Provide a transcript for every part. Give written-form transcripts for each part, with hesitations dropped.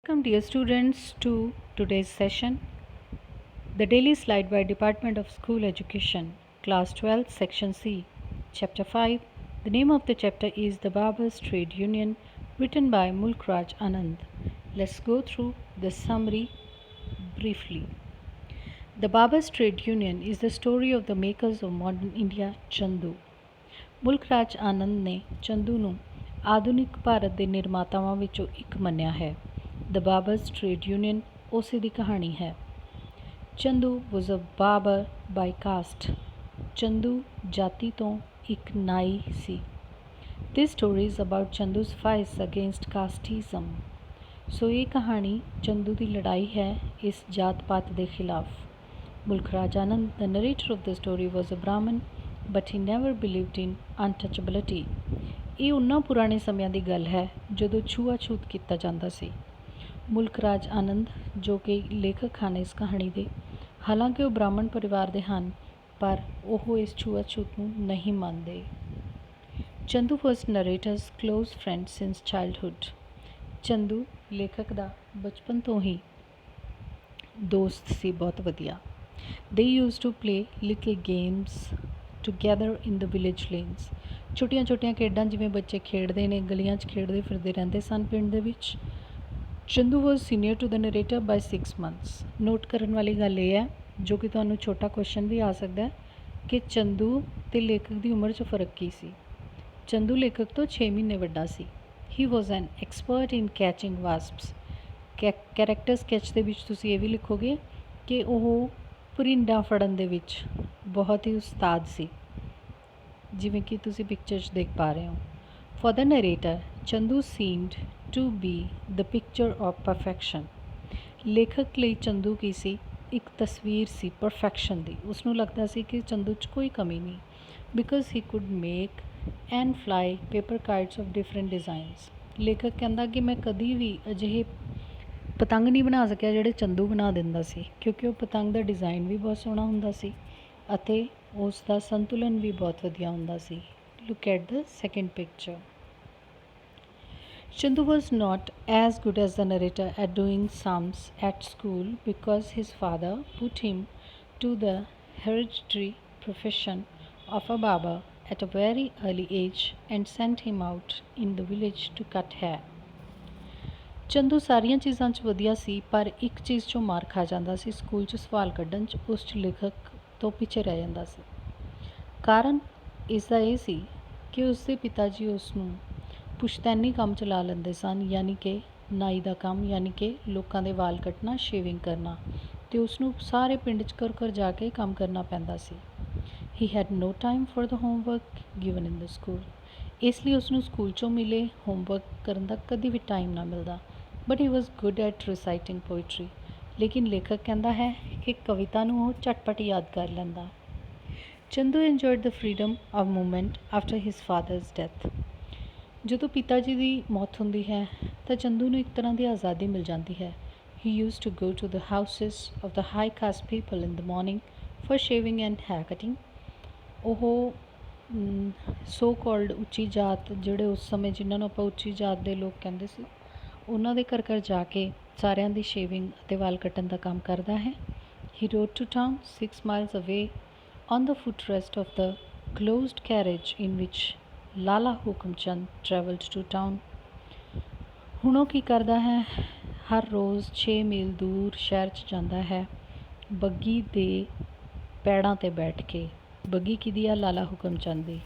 Welcome, dear students, to today's session. The Daily Slide by Department of School Education, Class 12, Section C, Chapter 5. The name of the chapter is The Barbers Trade Union, written by Mulk Raj Anand. Let's go through the summary briefly. The Barbers Trade Union is the story of the makers of modern India, Chandu. ਮੁਲਕ ਰਾਜ ਆਨੰਦ ਨੇ ਚੰਦੂ ਨੂੰ ਆਧੁਨਿਕ ਭਾਰਤ ਦੇ ਨਿਰਮਾਤਾਵਾਂ ਵਿੱਚੋਂ ਇੱਕ ਮੰਨਿਆ ਹੈ। ਦ ਬਾਬਰਸ ਟ੍ਰੇਡ ਯੂਨੀਅਨ ਉਸੇ ਦੀ ਕਹਾਣੀ ਹੈ। Chandu was a barber by caste. Chandu ਜਾਤੀ ਤੋਂ ਇੱਕ ਨਾਈ ਸੀ। This story is about Chandu's fights against casteism. So ਇਹ ਕਹਾਣੀ ਚੰਦੂ ਦੀ ਲੜਾਈ ਹੈ ਇਸ ਜਾਤ ਪਾਤ ਦੇ ਖਿਲਾਫ। ਮੁਲਕ ਰਾਜ ਆਨੰਦ ਦ ਨਰੇਟਰ ਆਫ ਦ ਸਟੋਰੀ ਵਾਜ਼ ਅ ਬ੍ਰਾਹਮਣ ਬਟ ਹੀ ਨੈਵਰ ਬਿਲੀਵਡ ਇਨ ਅਨਟਚੇਬਿਲਿਟੀ। ਇਹ ਉਹਨਾਂ ਪੁਰਾਣੇ ਸਮਿਆਂ ਦੀ ਗੱਲ ਹੈ ਜਦੋਂ ਛੂਆ-ਛੂਤ ਕੀਤਾ ਜਾਂਦਾ ਸੀ। ਮੁਲਕ ਰਾਜ ਆਨੰਦ ਜੋ ਕਿ ਲੇਖਕ ਹਨ ਇਸ ਕਹਾਣੀ ਦੇ, ਹਾਲਾਂਕਿ ਉਹ ਬ੍ਰਾਹਮਣ ਪਰਿਵਾਰ ਦੇ ਹਨ ਪਰ ਉਹ ਇਸ ਛੂਆ-ਛੂਤ ਨੂੰ ਨਹੀਂ ਮੰਨਦੇ। Chandu was narrator's close friend since childhood. Chandu ਲੇਖਕ ਦਾ ਬਚਪਨ ਤੋਂ ਹੀ ਦੋਸਤ ਸੀ, ਬਹੁਤ ਵਧੀਆ। They used to play little games together in the village lanes. ਛੋਟੀਆਂ-ਛੋਟੀਆਂ ਖੇਡਾਂ ਜਿਵੇਂ ਬੱਚੇ ਖੇਡਦੇ ਨੇ, ਗਲੀਆਂ 'ਚ ਖੇਡਦੇ ਫਿਰਦੇ ਰਹਿੰਦੇ ਸਨ ਪਿੰਡ ਦੇ ਵਿੱਚ। Chandu was senior to the narrator by 6 months। Note ਕਰਨ ਵਾਲੀ ਗੱਲ ਇਹ ਹੈ, ਜੋ ਕਿ ਤੁਹਾਨੂੰ ਛੋਟਾ ਕੁਐਸਚਨ ਵੀ ਆ ਸਕਦਾ ਹੈ, ਕਿ ਚੰਦੂ ਅਤੇ ਲੇਖਕ ਦੀ ਉਮਰ 'ਚ ਫ਼ਰਕ ਕੀ ਸੀ। ਚੰਦੂ ਲੇਖਕ ਤੋਂ 6 ਮਹੀਨੇ ਵੱਡਾ ਸੀ। He was an expert in catching wasps. Character sketch ਦੇ ਵਿੱਚ ਤੁਸੀਂ ਇਹ ਵੀ ਲਿਖੋਗੇ ਕਿ ਉਹ ਪਰਿੰਡਾਂ ਫੜਨ ਦੇ ਵਿੱਚ ਬਹੁਤ ਹੀ ਉਸਤਾਦ ਸੀ, ਜਿਵੇਂ ਕਿ ਤੁਸੀਂ ਪਿਕਚਰ 'ਚ ਦੇਖ ਪਾ ਰਹੇ ਹੋ। For the narrator Chandu seemed to be the picture of perfection. ਲੇਖਕ ਲਈ ਚੰਦੂ ਕੀ ਸੀ? ਇੱਕ ਤਸਵੀਰ ਸੀ ਪਰਫੈਕਸ਼ਨ ਦੀ। ਉਸਨੂੰ ਲੱਗਦਾ ਸੀ ਕਿ ਚੰਦੂ 'ਚ ਕੋਈ ਕਮੀ ਨਹੀਂ, because he could make and fly paper kites of different designs. ਲੇਖਕ ਕਹਿੰਦਾ ਕਿ ਮੈਂ ਕਦੀ ਵੀ ਅਜਿਹੇ ਪਤੰਗ ਨਹੀਂ ਬਣਾ ਸਕਿਆ ਜਿਹੜੇ ਚੰਦੂ ਬਣਾ ਦਿੰਦਾ ਸੀ, ਕਿਉਂਕਿ ਉਹ ਪਤੰਗ ਦਾ ਡਿਜ਼ਾਈਨ ਵੀ ਬਹੁਤ ਸੋਹਣਾ ਹੁੰਦਾ ਸੀ ਅਤੇ ਉਸ ਦਾ ਸੰਤੁਲਨ ਵੀ ਬਹੁਤ ਵਧੀਆ ਹੁੰਦਾ ਸੀ। Look at the second picture. Chandu was not as good as the narrator at doing sums at school because his father put him to the hereditary profession of a barber at a very early age and sent him out in the village to cut hair. Chandu ਸਾਰੀਆਂ ਚੀਜ਼ਾਂ 'ਚ ਵਧੀਆ ਸੀ, ਪਰ ਇੱਕ ਚੀਜ਼ 'ਚੋਂ ਮਾਰ ਖਾ ਜਾਂਦਾ ਸੀ, ਸਕੂਲ 'ਚ ਸਵਾਲ ਕੱਢਣ 'ਚ। ਉਸ 'ਚ ਲੇਖਕ ਤੋਂ ਪਿੱਛੇ ਰਹਿ ਜਾਂਦਾ ਸੀ। ਕਾਰਨ ਇਸ ਦਾ ਇਹ ਸੀ ਕਿ ਉਸਦੇ ਪਿਤਾ ਜੀ ਉਸ ਨੂੰ ਪੁਸ਼ਤੈਨੀ ਕੰਮ 'ਚ ਲਾ ਲੈਂਦੇ ਸਨ, ਯਾਨੀ ਕਿ ਨਾਈ ਦਾ ਕੰਮ, ਯਾਨੀ ਕਿ ਲੋਕਾਂ ਦੇ ਵਾਲ ਕੱਟਣਾ, ਸ਼ੇਵਿੰਗ ਕਰਨਾ, ਅਤੇ ਉਸਨੂੰ ਸਾਰੇ ਪਿੰਡ 'ਚ ਘਰ ਘਰ ਜਾ ਕੇ ਕੰਮ ਕਰਨਾ ਪੈਂਦਾ ਸੀ। He had no time for the homework given in the school. ਇਸ ਲਈ ਉਸਨੂੰ ਸਕੂਲ 'ਚੋਂ ਮਿਲੇ ਹੋਮਵਰਕ ਕਰਨ ਦਾ ਕਦੀ ਵੀ ਟਾਈਮ ਨਾ ਮਿਲਦਾ। But he was good at reciting poetry. ਲੇਕਿਨ ਲੇਖਕ ਕਹਿੰਦਾ ਹੈ ਕਿ ਕਵਿਤਾ ਨੂੰ ਉਹ ਝਟਪਟ ਯਾਦ ਕਰ ਲੈਂਦਾ। Chandu enjoyed the freedom of movement after his father's death. ਜਦੋਂ ਪਿਤਾ ਜੀ ਦੀ ਮੌਤ ਹੁੰਦੀ ਹੈ ਤਾਂ ਚੰਦੂ ਨੂੰ ਇੱਕ ਤਰ੍ਹਾਂ ਦੀ ਆਜ਼ਾਦੀ ਮਿਲ ਜਾਂਦੀ ਹੈ। He used to go to the houses of the high caste people in the morning for shaving and hair cutting. ਉਹ ਸੋ ਕਾਲਡ ਉੱਚੀ ਜਾਤ, ਜਿਹੜੇ ਉਸ ਸਮੇਂ ਜਿਨ੍ਹਾਂ ਨੂੰ ਆਪਾਂ ਉੱਚੀ ਜਾਤ ਦੇ ਲੋਕ ਕਹਿੰਦੇ ਸੀ, ਉਹਨਾਂ ਦੇ ਘਰ ਘਰ ਜਾ ਕੇ ਸਾਰਿਆਂ ਦੀ ਸ਼ੇਵਿੰਗ ਅਤੇ ਵਾਲ ਕੱਟਣ ਦਾ ਕੰਮ ਕਰਦਾ ਹੈ। ਹੀ ਰੋਡ ਟੂ ਟਾਊਨ 6 miles ਅਵੇ on the footrest of the closed carriage in which Lala Hukum Chand travelled to town. ਹੁਣ ਉਹ ਕੀ ਕਰਦਾ ਹੈ? ਹਰ ਰੋਜ਼ 6 ਮੀਲ ਦੂਰ ਸ਼ਹਿਰ 'ਚ ਜਾਂਦਾ ਹੈ ਬੱਗੀ ਦੇ ਪੈੜਾਂ 'ਤੇ ਬੈਠ ਕੇ। ਬੱਗੀ ਕਿਹਦੀ ਆ? ਲਾਲਾ ਹੁਕਮ ਚੰਦ ਦੀ।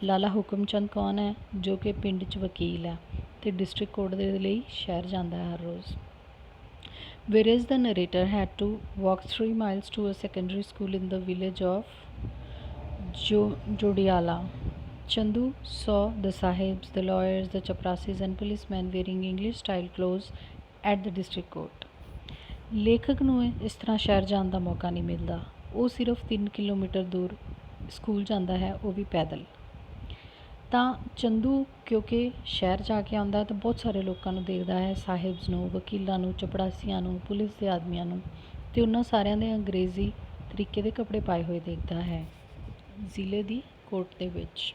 ਲਾਲਾ ਹੁਕਮ ਚੰਦ ਕੌਣ ਹੈ? ਜੋ ਕਿ ਪਿੰਡ 'ਚ ਵਕੀਲ ਹੈ ਅਤੇ ਡਿਸਟ੍ਰਿਕਟ ਕੋਰਟ ਦੇ ਲਈ ਸ਼ਹਿਰ ਜਾਂਦਾ ਹੈ ਹਰ ਰੋਜ਼। whereas the narrator had to walk 3 miles to a secondary school in the village of Jodiala. Chandu saw the sahibs, the lawyers, the chaprasis and policemen wearing English style clothes at the district court. ਲੇਖਕ ਨੂੰ ਇਸ ਤਰ੍ਹਾਂ ਸ਼ਹਿਰ ਜਾਣ ਦਾ ਮੌਕਾ ਨਹੀਂ ਮਿਲਦਾ। ਉਹ ਸਿਰਫ 3 ਕਿਲੋਮੀਟਰ ਦੂਰ ਸਕੂਲ ਜਾਂਦਾ ਹੈ, ਉਹ ਵੀ ਪੈਦਲ। ਤਾਂ ਚੰਦੂ ਕਿਉਂਕਿ ਸ਼ਹਿਰ ਜਾ ਕੇ ਆਉਂਦਾ ਤਾਂ ਬਹੁਤ ਸਾਰੇ ਲੋਕਾਂ ਨੂੰ ਦੇਖਦਾ ਹੈ, ਸਾਹਿਬਸ ਨੂੰ, ਵਕੀਲਾਂ ਨੂੰ, ਚਪੜਾਸੀਆਂ ਨੂੰ, ਪੁਲਿਸ ਦੇ ਆਦਮੀਆਂ ਨੂੰ, ਅਤੇ ਉਹਨਾਂ ਸਾਰਿਆਂ ਦੇ ਅੰਗਰੇਜ਼ੀ ਤਰੀਕੇ ਦੇ ਕੱਪੜੇ ਪਾਏ ਹੋਏ ਦੇਖਦਾ ਹੈ ਜ਼ਿਲ੍ਹੇ ਦੀ ਕੋਰਟ ਦੇ ਵਿੱਚ,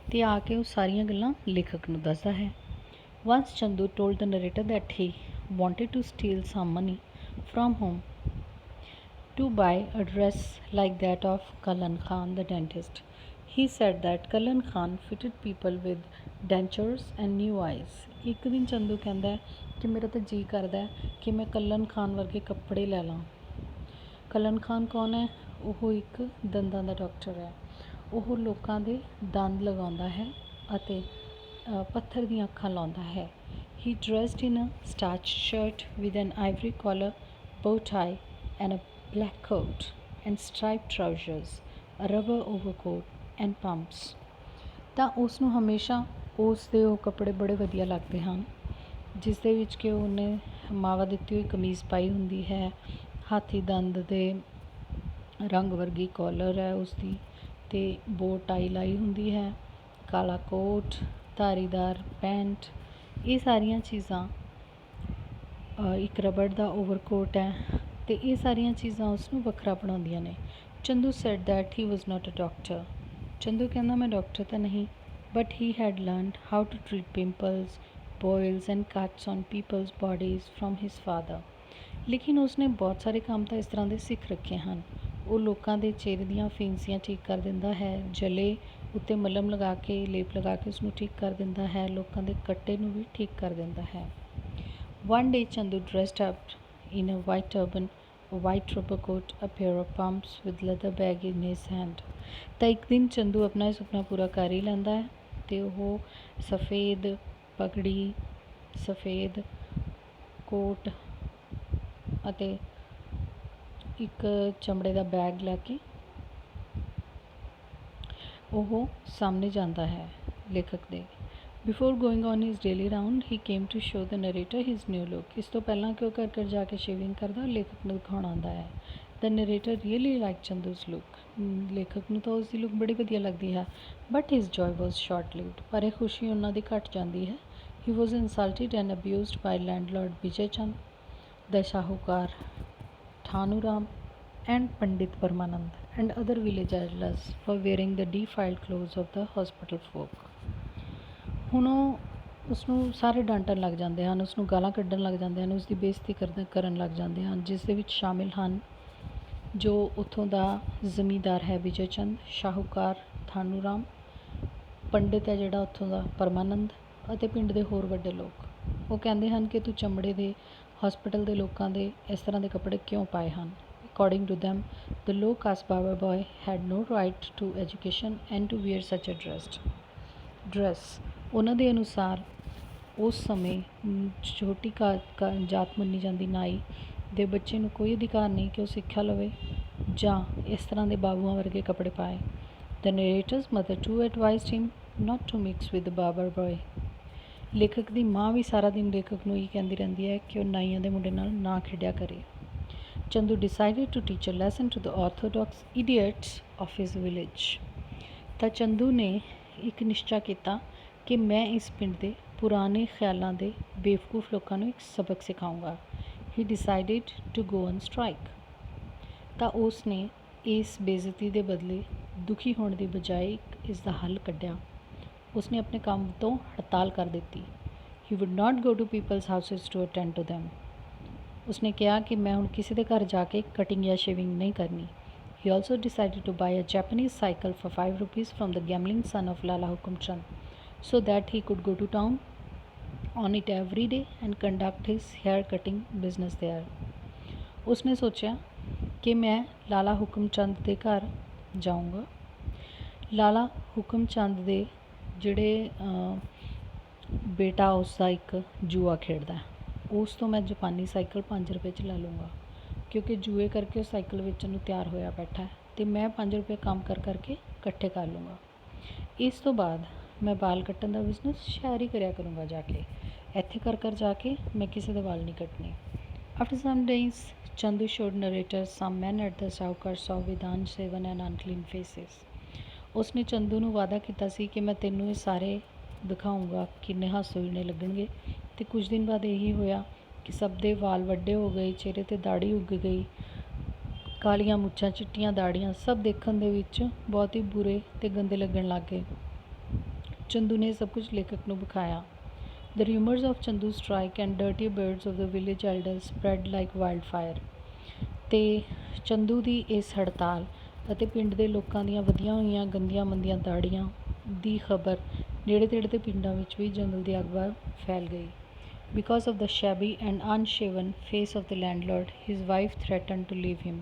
ਅਤੇ ਆ ਕੇ ਉਹ ਸਾਰੀਆਂ ਗੱਲਾਂ ਲੇਖਕ ਨੂੰ ਦੱਸਦਾ ਹੈ। Once Chandu told the narrator that he wanted to steal some money from home to buy a dress like that of Kalan Khan the dentist. He said that Kalan Khan fitted people with dentures and new eyes. ਇੱਕ ਦਿਨ ਚੰਦੂ ਕਹਿੰਦਾ ਕਿ ਮੇਰਾ ਤਾਂ ਜੀ ਕਰਦਾ ਕਿ ਮੈਂ ਕਲਨ ਖਾਨ ਵਰਗੇ ਕੱਪੜੇ ਲੈ ਲਾਂ। ਕਲਨ ਖਾਨ ਕੌਣ ਹੈ? ਉਹ ਇੱਕ ਦੰਦਾਂ ਦਾ ਡਾਕਟਰ ਹੈ। ਉਹ ਲੋਕਾਂ ਦੇ ਦੰਦ ਲਗਾਉਂਦਾ ਹੈ ਅਤੇ ਪੱਥਰ ਦੀਆਂ ਅੱਖਾਂ ਲਾਉਂਦਾ ਹੈ। He dressed in a starched shirt with an ivory collar, bow tie and a black coat and striped trousers, a rubber overcoat and pumps। ਤਾਂ ਉਸ ਨੂੰ ਹਮੇਸ਼ਾ ਉਸ ਦੇ ਉਹ ਕੱਪੜੇ ਬੜੇ ਵਧੀਆ ਲੱਗਦੇ ਹਨ, ਜਿਸ ਦੇ ਵਿੱਚ ਕਿ ਉਹਨੇ ਮਾਵਾ ਦਿੱਤੀ ਹੋਈ ਕਮੀਜ਼ ਪਾਈ ਹੁੰਦੀ ਹੈ, ਹਾਥੀ ਦੰਦ ਦੇ ਰੰਗ ਵਰਗੀ ਕਾਲਰ ਹੈ ਉਸਦੀ, ਅਤੇ ਬੋ ਟਾਈ ਲਾਈ ਹੁੰਦੀ ਹੈ, ਕਾਲਾ ਕੋਟ, ਧਾਰੀਦਾਰ ਪੈਂਟ, ਇਹ ਸਾਰੀਆਂ ਚੀਜ਼ਾਂ, ਇੱਕ ਰਬੜ ਦਾ ਓਵਰਕੋਟ ਹੈ, ਅਤੇ ਇਹ ਸਾਰੀਆਂ ਚੀਜ਼ਾਂ ਉਸਨੂੰ ਵੱਖਰਾ ਬਣਾਉਂਦੀਆਂ ਨੇ। Chandu said that he was not a doctor. Chandu ਕਹਿੰਦਾ ਮੈਂ ਡਾਕਟਰ ਤਾਂ ਨਹੀਂ, but he had learned how to treat pimples, boils and cuts on people's bodies from his father. ਲੇਕਿਨ ਉਸਨੇ ਬਹੁਤ ਸਾਰੇ ਕੰਮ ਤਾਂ ਇਸ ਤਰ੍ਹਾਂ ਦੇ ਸਿੱਖ ਰੱਖੇ ਹਨ। ਉਹ ਲੋਕਾਂ ਦੇ ਚਿਹਰੇ ਦੀਆਂ ਫਿੰਸੀਆਂ ਠੀਕ ਕਰ ਦਿੰਦਾ ਹੈ, ਜਲੇ ਉੱਤੇ ਮਲਮ ਲਗਾ ਕੇ, ਲੇਪ ਲਗਾ ਕੇ ਉਸਨੂੰ ਠੀਕ ਕਰ ਦਿੰਦਾ ਹੈ, ਲੋਕਾਂ ਦੇ ਕੱਟੇ ਨੂੰ ਵੀ ਠੀਕ ਕਰ ਦਿੰਦਾ ਹੈ। One day Chandu dressed up in a white turban, a white rubber coat, a pair of pumps with leather bag in his hand। ਤਾਂ ਇੱਕ ਦਿਨ ਚੰਦੂ ਆਪਣਾ ਇਹ ਸੁਪਨਾ ਪੂਰਾ ਕਰ ਹੀ ਲੈਂਦਾ ਹੈ, ਅਤੇ ਉਹ ਸਫੇਦ ਪਗੜੀ, ਸਫੇਦ ਕੋਟ ਅਤੇ ਇੱਕ ਚਮੜੇ ਦਾ ਬੈਗ ਲੈ ਕੇ ਉਹ ਸਾਹਮਣੇ ਜਾਂਦਾ ਹੈ ਲੇਖਕ ਦੇ। Before going on his daily round he came to show the narrator his new look. ਇਸ ਤੋਂ ਪਹਿਲਾਂ ਕਿ ਉਹ ਘਰ ਘਰ ਜਾ ਕੇ ਸ਼ੇਵਿੰਗ ਕਰਦਾ, ਲੇਖਕ ਨੂੰ ਦਿਖਾਉਣ ਆਉਂਦਾ ਹੈ। ਦ ਨਰੇਟਰ ਰੀਅਲੀ ਲਾਈਕ ਚੰਦੂਜ਼ ਲੁੱਕ। ਲੇਖਕ ਨੂੰ ਤਾਂ ਉਸ ਦੀ ਲੁੱਕ ਬੜੀ ਵਧੀਆ ਲੱਗਦੀ ਹੈ, but his joy was short lived. ਪਰ ਇਹ ਖੁਸ਼ੀ ਉਹਨਾਂ ਦੀ ਘੱਟ ਜਾਂਦੀ ਹੈ। He was insulted and abused by landlord Vijay Chand, the ਸ਼ਾਹੂਕਾਰ Thanu Ram and Pandit Parmanand and other village elders for wearing the defiled clothes of the hospital folk। ਹੁਣ ਉਸਨੂੰ ਸਾਰੇ ਡਾਂਟਣ ਲੱਗ ਜਾਂਦੇ ਹਨ, ਉਸਨੂੰ ਗਾਲਾਂ ਕੱਢਣ ਲੱਗ ਜਾਂਦੇ ਹਨ, ਉਸਦੀ ਬੇਇੱਜ਼ਤੀ ਕਰਨ ਲੱਗ ਜਾਂਦੇ ਹਨ, ਜਿਸ ਦੇ ਵਿੱਚ ਸ਼ਾਮਿਲ ਹਨ ਜੋ ਉੱਥੋਂ ਦਾ ਜ਼ਮੀਂਦਾਰ ਹੈ ਵਿਜੇ ਚੰਦ, ਸ਼ਾਹੂਕਾਰ ਥਾਨੂ ਰਾਮ, ਪੰਡਿਤ ਹੈ ਜਿਹੜਾ ਉੱਥੋਂ ਦਾ ਪਰਮਾਨੰਦ, ਅਤੇ ਪਿੰਡ ਦੇ ਹੋਰ ਵੱਡੇ ਲੋਕ। ਉਹ ਕਹਿੰਦੇ ਹਨ ਕਿ ਤੂੰ ਚਮੜੇ ਦੇ ਹਸਪੀਟਲ ਦੇ ਲੋਕਾਂ ਦੇ ਇਸ ਤਰ੍ਹਾਂ ਦੇ ਕੱਪੜੇ ਕਿਉਂ ਪਾਏ ਹਨ। According to them, the low-caste barber boy had no right to education and to wear such a dress। ਉਹਨਾਂ ਦੇ ਅਨੁਸਾਰ ਉਸ ਸਮੇਂ ਛੋਟੀ ਜਾਤ ਮੰਨੀ ਜਾਂਦੀ ਨਾਈ ਦੇ ਬੱਚੇ ਨੂੰ ਕੋਈ ਅਧਿਕਾਰ ਨਹੀਂ ਕਿ ਉਹ ਸਿੱਖਿਆ ਲਵੇ ਜਾਂ ਇਸ ਤਰ੍ਹਾਂ ਦੇ ਬਾਬੂਆਂ ਵਰਗੇ ਕੱਪੜੇ ਪਾਏ। The narrator's mother too advised him not to mix with the barber boy। ਲੇਖਕ ਦੀ ਮਾਂ ਵੀ ਸਾਰਾ ਦਿਨ ਲੇਖਕ ਨੂੰ ਇਹ ਕਹਿੰਦੀ ਰਹਿੰਦੀ ਹੈ ਕਿ ਉਹ ਨਾਈਆਂ ਦੇ ਮੁੰਡੇ ਨਾਲ ਨਾ ਖੇਡਿਆ ਕਰੇ। Chandu decided to teach a lesson to the orthodox idiots of his village। ਤਾਂ ਚੰਦੂ ਨੇ ਇੱਕ ਨਿਸ਼ਚਾ ਕੀਤਾ ਕਿ ਮੈਂ ਇਸ ਪਿੰਡ ਦੇ ਪੁਰਾਣੇ ਖਿਆਲਾਂ ਦੇ ਬੇਵਕੂਫ ਲੋਕਾਂ ਨੂੰ ਇੱਕ ਸਬਕ ਸਿਖਾਊਂਗਾ। He decided to go on strike। ਤਾਂ ਉਸ ਨੇ ਇਸ ਬੇਇੱਜ਼ਤੀ ਦੇ ਬਦਲੇ ਦੁਖੀ ਹੋਣ ਦੀ ਬਜਾਏ ਇਸ ਦਾ ਹੱਲ ਕੱਢਿਆ। ਉਸਨੇ ਆਪਣੇ ਕੰਮ ਤੋਂ ਹੜਤਾਲ ਕਰ ਦਿੱਤੀ। He would not go to people's houses to attend to them। ਉਸਨੇ ਕਿਹਾ ਕਿ ਮੈਂ ਹੁਣ ਕਿਸੇ ਦੇ ਘਰ ਜਾ ਕੇ ਕਟਿੰਗ ਜਾਂ ਸ਼ੇਵਿੰਗ ਨਹੀਂ ਕਰਨੀ। He also decided to buy a Japanese cycle for 5 rupees from the gambling son of Lala Hukum Chand, so that he could go to town on it every day and conduct his hair cutting business there। ਉਸਨੇ ਸੋਚਿਆ ਕਿ ਮੈਂ ਲਾਲਾ ਹੁਕਮ ਚੰਦ ਦੇ ਘਰ ਜਾਊਂਗਾ। ਲਾਲਾ ਹੁਕਮ ਚੰਦ ਦੇ ਜਿਹੜੇ ਬੇਟਾ ਉਸਦਾ ਇੱਕ ਜੂਆ ਖੇਡਦਾ, ਉਸ ਤੋਂ ਮੈਂ ਜਾਪਾਨੀ ਸਾਈਕਲ 5 ਰੁਪਏ 'ਚ ਲੈ ਲੂँਗਾ, ਕਿਉਂਕਿ ਜੂਏ ਕਰਕੇ ਉਹ ਸਾਈਕਲ ਵੇਚਣ ਨੂੰ ਤਿਆਰ ਹੋਇਆ ਬੈਠਾ ਹੈ, ਅਤੇ ਮੈਂ 5 ਰੁਪਏ ਕੰਮ ਕਰਕੇ ਇਕੱਠੇ ਕਰ ਲੂँਗਾ। ਇਸ ਤੋਂ ਬਾਅਦ ਮੈਂ ਵਾਲ ਕੱਟਣ ਦਾ ਬਿਜ਼ਨਸ ਸ਼ਹਿਰ ਹੀ ਕਰਿਆ ਕਰੂੰਗਾ ਜਾ ਕੇ, ਇੱਥੇ ਕਰ ਜਾ ਕੇ ਮੈਂ ਕਿਸੇ ਦੇ ਵਾਲ ਨਹੀਂ ਕੱਟਣੇ। After some days Chandu showed narrator some man at the ਸ਼ਾਹੂਕਾਰ saw with unshaven and unclean faces। ਉਸਨੇ ਚੰਦੂ ਨੂੰ ਵਾਅਦਾ ਕੀਤਾ ਸੀ ਕਿ ਮੈਂ ਤੈਨੂੰ ਇਹ ਸਾਰੇ ਦਿਖਾਊਂਗਾ ਕਿੰਨੇ ਹਾਸੋਹੀਣੇ ਲੱਗਣਗੇ, ਅਤੇ ਕੁਝ ਦਿਨ ਬਾਅਦ ਇਹੀ ਹੋਇਆ ਕਿ ਸਭ ਦੇ ਵਾਲ ਵੱਡੇ ਹੋ ਗਏ, ਚਿਹਰੇ 'ਤੇ ਦਾੜੀ ਉੱਗ ਗਈ, ਕਾਲੀਆਂ ਮੁੱਛਾਂ, ਚਿੱਟੀਆਂ ਦਾੜੀਆਂ, ਸਭ ਦੇਖਣ ਦੇ ਵਿੱਚ ਬਹੁਤ ਹੀ ਬੁਰੇ ਅਤੇ ਗੰਦੇ ਲੱਗਣ ਲੱਗ ਗਏ। ਚੰਦੂ ਨੇ ਸਭ ਕੁਝ ਲੇਖਕ ਨੂੰ ਵਿਖਾਇਆ। The rumors of Chandu's strike and dirty birds of the village elders spread like wildfire. ਤੇ ਚੰਦੂ ਦੀ ਇਸ ਹੜਤਾਲ ਅਤੇ ਪਿੰਡ ਦੇ ਲੋਕਾਂ ਦੀਆਂ ਵਧੀਆਂ ਹੋਈਆਂ ਗੰਦੀਆਂ ਮੰਦੀਆਂ ਦਾੜੀਆਂ ਦੀ ਖਬਰ ਨੇੜੇ ਤੇੜੇ ਦੇ ਪਿੰਡਾਂ ਵਿੱਚ ਵੀ ਜੰਗਲ ਦੀ ਅੱਗ ਵਾਂਗ ਫੈਲ ਗਈ. Because of the shabby and unshaven face of the landlord, his wife threatened to leave him.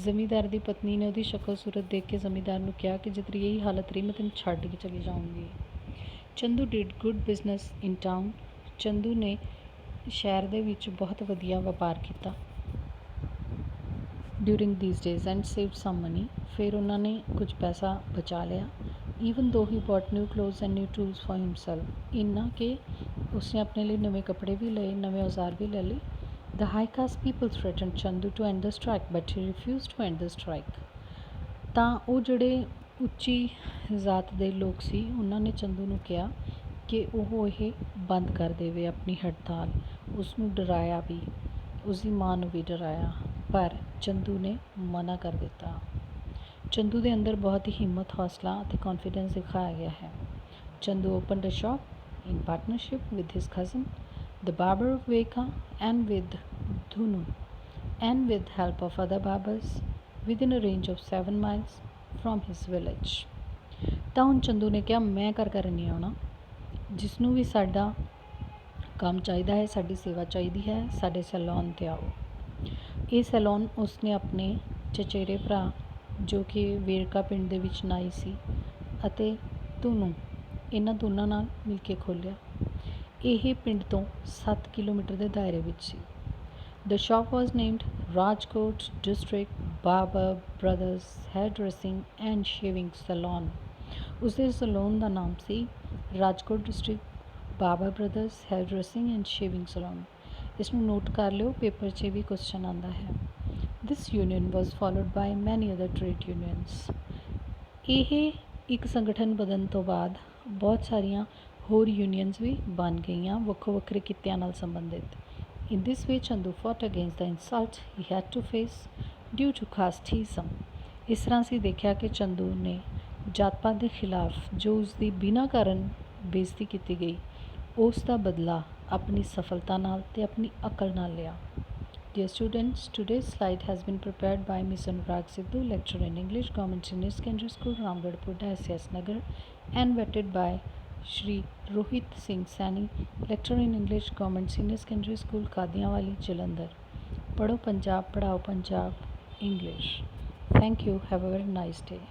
ਜ਼ਮੀਂਦਾਰ ਦੀ ਪਤਨੀ ਨੇ ਉਹਦੀ ਸ਼ਕਲ ਸੂਰਤ ਦੇਖ ਕੇ ਜ਼ਮੀਂਦਾਰ ਨੂੰ ਕਿਹਾ ਕਿ ਜੇ ਤੇਰੀ ਇਹੀ ਹਾਲਤ ਰਹੀ ਮੈਂ ਤੈਨੂੰ ਛੱਡ ਕੇ ਚਲੀ ਜਾਊਂਗੀ. Chandu did good business in town. Chandu ਨੇ ਸ਼ਹਿਰ ਦੇ ਵਿੱਚ ਬਹੁਤ ਵਧੀਆ ਵਪਾਰ ਕੀਤਾ during these days and saved some money. ਫਿਰ ਉਹਨਾਂ ਨੇ ਕੁਝ ਪੈਸਾ ਬਚਾ ਲਿਆ. even though he bought new clothes and new tools for himself. ਇੰਨਾ ਕਿ ਉਸਨੇ ਆਪਣੇ ਲਈ ਨਵੇਂ ਕੱਪੜੇ ਵੀ ਲਏ, ਨਵੇਂ ਔਜ਼ਾਰ ਵੀ ਲੈ ਲਏ. The high caste people threatened Chandu to end the strike, but he refused to end the strike. ਤਾਂ ਉਹ ਜਿਹੜੇ ਉੱਚੀ ਜ਼ਾਤ ਦੇ ਲੋਕ ਸੀ ਉਹਨਾਂ ਨੇ ਚੰਦੂ ਨੂੰ ਕਿਹਾ ਕਿ ਉਹ ਇਹ ਬੰਦ ਕਰ ਦੇਵੇ ਆਪਣੀ ਹੜਤਾਲ. ਉਸ ਨੂੰ ਡਰਾਇਆ ਵੀ, ਉਸ ਦੀ ਮਾਂ ਨੂੰ ਵੀ ਡਰਾਇਆ, ਪਰ ਚੰਦੂ ਨੇ ਮਨਾ ਕਰ ਦਿੱਤਾ. ਚੰਦੂ ਦੇ ਅੰਦਰ ਬਹੁਤ ਹੀ ਹਿੰਮਤ, ਹੌਸਲਾ ਅਤੇ ਕੌਨਫੀਡੈਂਸ ਦਿਖਾਇਆ ਗਿਆ ਹੈ. Chandu opened a shop in partnership with his cousin, the barber of Veka, and with Dhunu, and with help of other barbers within a range of 7 miles from his village. ਤਾਂ ਹੁਣ ਚੰਦੂ ਨੇ ਕਿਹਾ ਮੈਂ ਕਰ ਨਹੀਂ ਆਉਣਾ. ਜਿਸ ਨੂੰ ਵੀ ਸਾਡਾ ਕੰਮ ਚਾਹੀਦਾ ਹੈ, ਸਾਡੀ ਸੇਵਾ ਚਾਹੀਦੀ ਹੈ, ਸਾਡੇ ਸੈਲੂਨ 'ਤੇ ਆਓ. ਇਹ ਸੈਲੂਨ ਉਸਨੇ ਆਪਣੇ ਚਚੇਰੇ ਭਰਾ ਜੋ ਕਿ ਵੇਰਕਾ ਪਿੰਡ ਦੇ ਵਿੱਚ ਨਾਈ ਸੀ ਅਤੇ ਧੁਨੂ, ਇਹਨਾਂ ਦੋਨਾਂ ਨਾਲ ਮਿਲ ਕੇ ਖੋਲ੍ਹਿਆ. ਇਹ ਪਿੰਡ ਤੋਂ 7 ਕਿਲੋਮੀਟਰ ਦੇ ਦਾਇਰੇ ਵਿੱਚ ਸੀ. The shop was named Rajkot district barber brothers hair dressing and shaving saloon. ਉਸਦੇ ਸੈਲੂਨ ਦਾ ਨਾਮ ਸੀ Rajkot district barber brothers hair dressing and shaving saloon. ਇਸ ਨੂੰ ਨੋਟ ਕਰ ਲਿਓ, ਪੇਪਰ 'ਚ ਵੀ ਕੁਐਸਚਨ ਆਉਂਦਾ ਹੈ. ਦਿਸ ਯੂਨੀਅਨ ਵਾਜ਼ ਫੋਲੋਡ ਬਾਈ ਮੈਨੀ ਅਦਰ ਟ੍ਰੇਡ ਯੂਨੀਅਨਸ. ਇਹ ਇੱਕ ਸੰਗਠਨ ਬਣਨ ਤੋਂ ਬਾਅਦ ਬਹੁਤ ਸਾਰੀਆਂ ਹੋਰ ਯੂਨੀਅਨਸ ਵੀ ਬਣ ਗਈਆਂ ਵੱਖੋ ਵੱਖਰੇ ਕਿੱਤਿਆਂ ਨਾਲ ਸੰਬੰਧਿਤ. In this way Chandu fought against the insult he had to face due to casteism. ਇਸ ਤਰ੍ਹਾਂ ਅਸੀਂ ਦੇਖਿਆ ਕਿ ਚੰਦੂ ਨੇ ਜਾਤ ਪਾਤ ਦੇ ਖਿਲਾਫ ਜੋ ਉਸ ਦੀ ਬਿਨਾਂ ਕਾਰਨ ਬੇਇੱਜ਼ਤੀ ਕੀਤੀ ਗਈ ਉਸ ਦਾ ਬਦਲਾ ਆਪਣੀ ਸਫਲਤਾ ਨਾਲ ਅਤੇ ਆਪਣੀ ਅਕਲ ਨਾਲ ਲਿਆ. Dear students, today's slide has been prepared by Ms. Anurag Sidhu, lecturer in English, Government Senior Secondary School, Ramgarhpur, SCS Nagar, and vetted by Shri Rohit Singh Saini, lecturer in English, Government Senior Secondary School, Kadianwali, Jalandhar. Padho Punjab, Padhao Punjab, English. Thank you. Have a very nice day.